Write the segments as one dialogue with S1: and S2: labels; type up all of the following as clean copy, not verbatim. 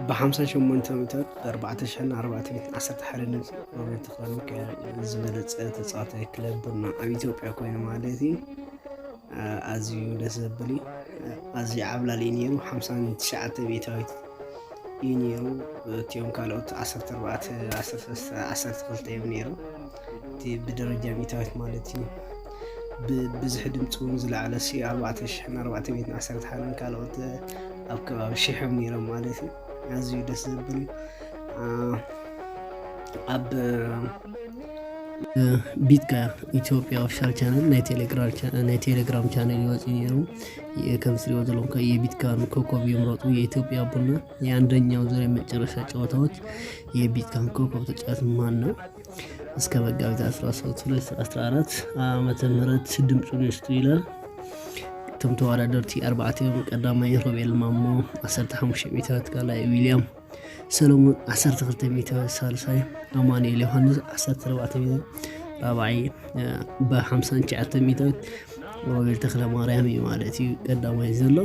S1: بخمسة شمونت متر 4411 تقريبا كزبلت تصاعد كلبنا إثيوبيا كوين مالتي أزيو لسبلي أزي عبلا لينيرو 59 بيتاويت ينيرو تيوم كالوت 14 ينيرو تي بدرجة بيتاويت مالتي بزح دمتون زل على سي 4411 حالن كالوت أبكى بشيح منيرو مالتي أزيو لسبلي أب بيتكا ኢትዮጵያ ኦፊሻል ቻናል ናይ ቴሌግራም ቻናል ይወጽኒሩ የከምስሪ ወዘሎም የቢትካን ኮከብ ይምረጡ የኢትዮጵያ ቡና የአንደኛው ዙር የመጨረሻ ጨዋታዎች የቢትካን ኮከብ ተጫዋች ማን ነው እስከ መጋቢት 13 2014 ዓመተ ምህረት ድምጹን ይስጡ ይላል ተምተዋዳደርቲ 4 ቀዳማይ ሮቤል ማሞ 15 ሜትር ከላይ ዊሊያም ሰሎሞን 12 ሜትር ሳልሳይ አማኑኤል ዮሐንስ 14 ሜትር رابعي ب59 ሜትር ሮቤል ተክለ ማርያም ማለት ቀዳማይ ዘሎ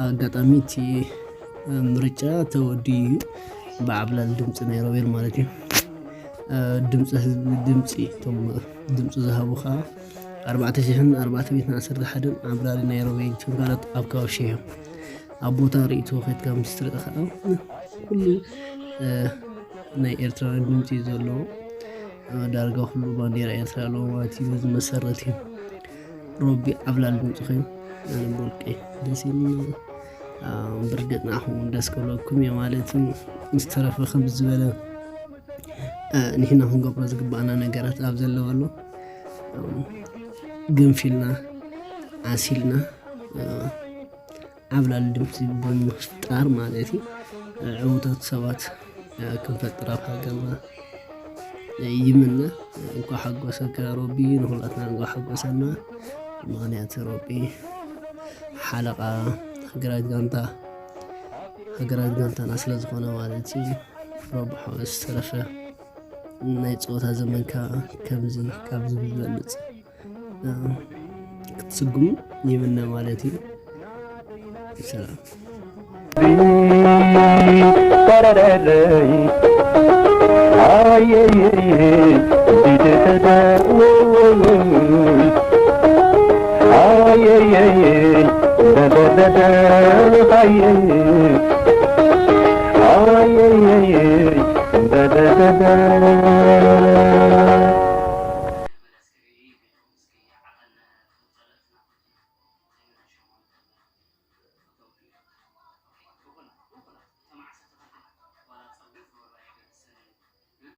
S1: አጋጣሚቲ ምርጫ ተወዲ በአብላል ድምጽ ነው ሮቤል ማለት ድምጽ ዘሃቡኻ 4411 አብላል ነው ሮቤል ችግራት አብካውሽ አቦታ ሪቶ ኸትካ ምስትር ተኸው ሁሉ ናይ ኤርትራ ድምጽ ዘሎ ዳርጋ ሁሉ ባንዲራ ኤርትራ ለዋቲ መሰረቲ ሮቢ አብላል ድምጽ ኸይ አንቦልቄ ደሲኒ ብርግጥና አሁን ደስከለኩም የማለት ምስተረፈ ከም ዝበለ ንሕና ክንገብሮ ዝግባአና ነገራት ኣብ ዘለወሎ ግንፊልና አሲልና አብላል ድምጽ በመፍጠር ማለት عودات سبات كنفترة بحاجة يمنا نقول حق وسك ربي نقولنا نقول حق وسنا مانيات ربي حلقة هجرات جانتا ناس لزقنا والدي رب حوس سلفة نيت صوت هذا من كابز بالبلد تسقم يمنا والدي سلام
S2: ay